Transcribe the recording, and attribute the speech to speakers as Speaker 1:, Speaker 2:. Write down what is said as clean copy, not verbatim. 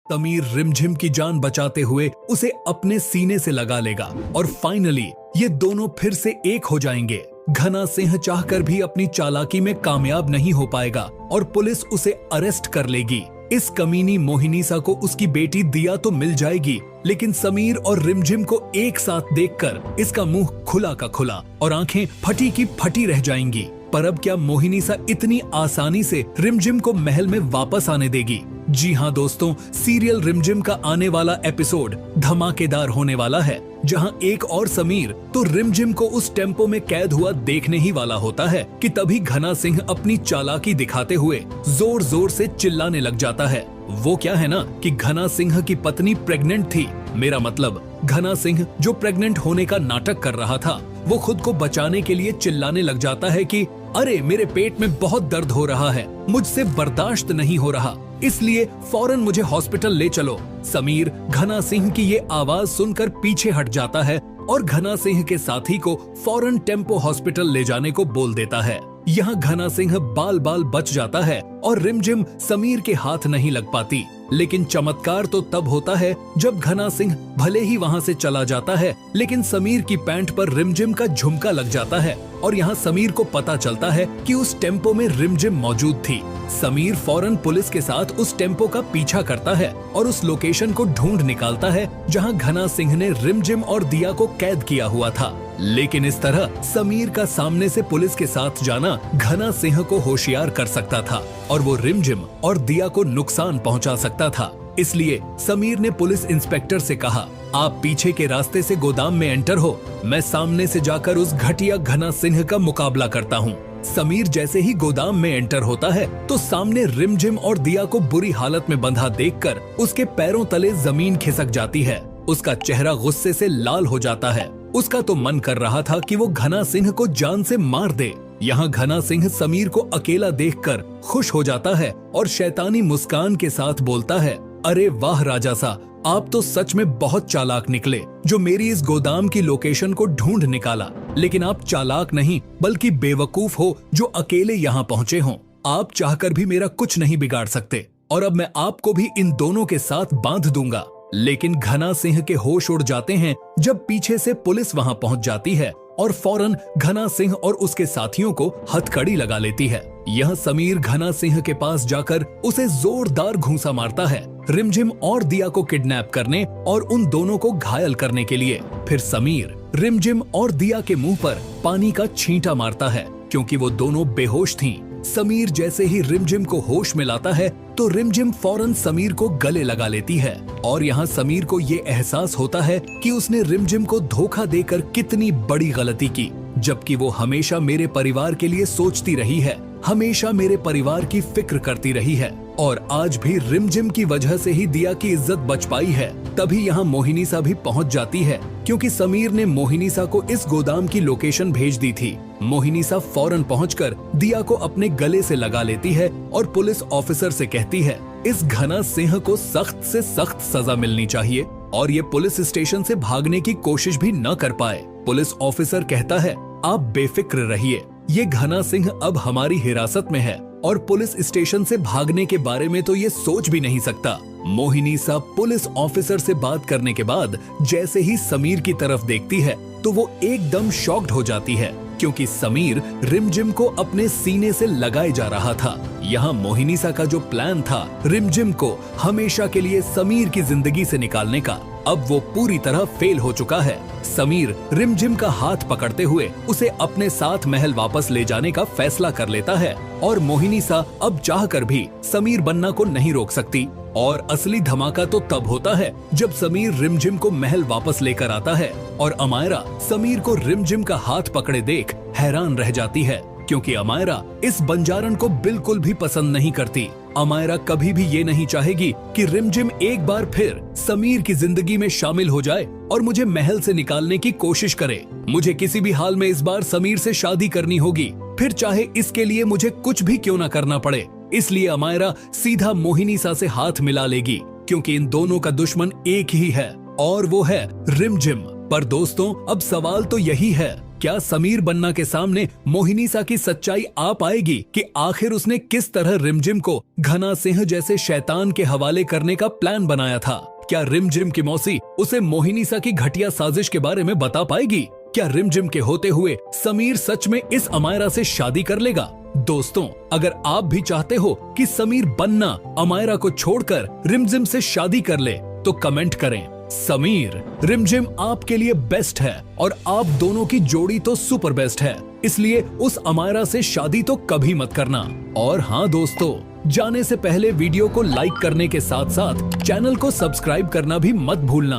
Speaker 1: समीर रिमझिम की जान बचाते हुए उसे अपने सीने से लगा लेगा और फाइनली ये दोनों फिर से एक हो जाएंगे। घना सिंह चाहकर भी अपनी चालाकी में कामयाब नहीं हो पाएगा और पुलिस उसे अरेस्ट कर लेगी। इस कमीनी मोहिनीसा को उसकी बेटी दिया तो मिल जाएगी, लेकिन समीर और रिमझिम को एक साथ देखकर इसका मुंह खुला का खुला और आंखें फटी की फटी रह जाएंगी। पर अब क्या मोहिनीसा इतनी आसानी से रिमझिम को महल में वापस आने देगी? जी हाँ दोस्तों, सीरियल रिमझिम का आने वाला एपिसोड धमाकेदार होने वाला है, जहां एक और समीर तो रिमझिम को उस टेम्पो में कैद हुआ देखने ही वाला होता है कि तभी घना सिंह अपनी चालाकी दिखाते हुए जोर जोर से चिल्लाने लग जाता है। वो क्या है ना कि घना सिंह की पत्नी प्रेग्नेंट थी। मेरा मतलब घना सिंह जो प्रेग्नेंट होने का नाटक कर रहा था, वो खुद को बचाने के लिए चिल्लाने लग जाता है कि अरे मेरे पेट में बहुत दर्द हो रहा है, मुझसे बर्दाश्त नहीं हो रहा, इसलिए फौरन मुझे हॉस्पिटल ले चलो। समीर घना सिंह की ये आवाज सुनकर पीछे हट जाता है और घना सिंह के साथी को फौरन टेम्पो हॉस्पिटल ले जाने को बोल देता है। यहाँ घना सिंह बाल बाल बच जाता है और रिमझिम समीर के हाथ नहीं लग पाती। लेकिन चमत्कार तो तब होता है जब घना सिंह भले ही वहाँ से चला जाता है, लेकिन समीर की पैंट पर रिमझिम का झुमका लग जाता है और यहाँ समीर को पता चलता है कि उस टेम्पो में रिमझिम मौजूद थी। समीर फौरन पुलिस के साथ उस टेम्पो का पीछा करता है और उस लोकेशन को ढूंढ निकालता है जहाँ घना सिंह ने रिमझिम और दिया को कैद किया हुआ था। लेकिन इस तरह समीर का सामने से पुलिस के साथ जाना घना सिंह को होशियार कर सकता था और वो रिमझिम और दिया को नुकसान पहुंचा सकता था। इसलिए समीर ने पुलिस इंस्पेक्टर से कहा, आप पीछे के रास्ते से गोदाम में एंटर हो, मैं सामने से जाकर उस घटिया घना सिंह का मुकाबला करता हूँ। समीर जैसे ही गोदाम में एंटर होता है तो सामने रिमझिम और दिया को बुरी हालत में बंधा देखकर उसके पैरों तले जमीन खिसक जाती है। उसका चेहरा गुस्से से लाल हो जाता है। उसका तो मन कर रहा था कि वो घना सिंह को जान से मार दे। यहाँ घना सिंह समीर को अकेला देखकर खुश हो जाता है और शैतानी मुस्कान के साथ बोलता है, अरे वाह राजा सा, आप तो सच में बहुत चालाक निकले जो मेरी इस गोदाम की लोकेशन को ढूंढ निकाला। लेकिन आप चालाक नहीं बल्कि बेवकूफ हो जो अकेले यहाँ पहुँचे हो। आप चाहकर भी मेरा कुछ नहीं बिगाड़ सकते और अब मैं आपको भी इन दोनों के साथ बांध दूंगा। लेकिन घना सिंह के होश उड़ जाते हैं जब पीछे से पुलिस वहां पहुंच जाती है और फौरन घना सिंह और उसके साथियों को हथकड़ी लगा लेती है। यह समीर घना सिंह के पास जाकर उसे जोरदार घूंसा मारता है, रिमझिम और दिया को किडनैप करने और उन दोनों को घायल करने के लिए। फिर समीर रिमझिम और दिया के मुंह पर पानी का छींटा मारता है क्योंकि वो दोनों बेहोश थीं। समीर जैसे ही रिमझिम को होश में लाता है तो रिमझिम फौरन समीर को गले लगा लेती है और यहाँ समीर को ये एहसास होता है कि उसने रिमझिम को धोखा देकर कितनी बड़ी गलती की, जबकि वो हमेशा मेरे परिवार के लिए सोचती रही है, हमेशा मेरे परिवार की फिक्र करती रही है और आज भी रिमझिम की वजह से ही दिया की इज्जत बच पाई है। तभी यहाँ मोहिनीसा भी पहुँच जाती है क्योंकि समीर ने मोहिनीसा को इस गोदाम की लोकेशन भेज दी थी। मोहिनीसा फौरन पहुंचकर दिया को अपने गले से लगा लेती है और पुलिस ऑफिसर से कहती है, इस घना सिंह को सख्त से सख्त सजा मिलनी चाहिए और ये पुलिस स्टेशन से भागने की कोशिश भी न कर पाए। पुलिस ऑफिसर कहता है, आप बेफिक्र रहिए, ये घना सिंह अब हमारी हिरासत में है और पुलिस स्टेशन से भागने के बारे में तो ये सोच भी नहीं सकता। मोहिनीसा पुलिस ऑफिसर से बात करने के बाद जैसे ही समीर की तरफ देखती है तो वो एकदम शॉक्ड हो जाती है क्योंकि समीर रिमझिम को अपने सीने से लगाए जा रहा था। यहाँ मोहिनीसा का जो प्लान था रिमझिम को हमेशा के लिए समीर की जिंदगी से निकालने का, अब वो पूरी तरह फेल हो चुका है। समीर रिमझिम का हाथ पकड़ते हुए उसे अपने साथ महल वापस ले जाने का फैसला कर लेता है और मोहिनीसा अब चाहकर भी समीर बनना को नहीं रोक सकती। और असली धमाका तो तब होता है जब समीर रिमझिम को महल वापस लेकर आता है और अमायरा समीर को रिमझिम का हाथ पकड़े देख हैरान रह जाती है क्योंकि अमायरा इस बंजारन को बिल्कुल भी पसंद नहीं करती। अमायरा कभी भी ये नहीं चाहेगी कि रिमझिम एक बार फिर समीर की जिंदगी में शामिल हो जाए और मुझे महल से निकालने की कोशिश करे। मुझे किसी भी हाल में इस बार समीर से शादी करनी होगी, फिर चाहे इसके लिए मुझे कुछ भी क्यों न करना पड़े। इसलिए अमायरा सीधा मोहिनीसा से हाथ मिला लेगी क्योंकि इन दोनों का दुश्मन एक ही है और वो है रिमझिम। पर दोस्तों अब सवाल तो यही है क्या समीर बन्ना के सामने मोहिनीसा की सच्चाई आ पाएगी कि आखिर उसने किस तरह रिमझिम को घना सिंह जैसे शैतान के हवाले करने का प्लान बनाया था? क्या रिमझिम की मौसी उसे मोहिनीसा की घटिया साजिश के बारे में बता पाएगी? क्या रिमझिम के होते हुए समीर सच में इस अमायरा से शादी कर लेगा? दोस्तों, अगर आप भी चाहते हो कि समीर बन्ना अमायरा को छोड़कर रिमझिम से शादी कर ले तो कमेंट करें समीर, रिमझिम आपके लिए बेस्ट है और आप दोनों की जोड़ी तो सुपर बेस्ट है, इसलिए उस अमायरा से शादी तो कभी मत करना। और हाँ दोस्तों, जाने से पहले वीडियो को लाइक करने के साथ साथ चैनल को सब्सक्राइब करना भी मत भूलना।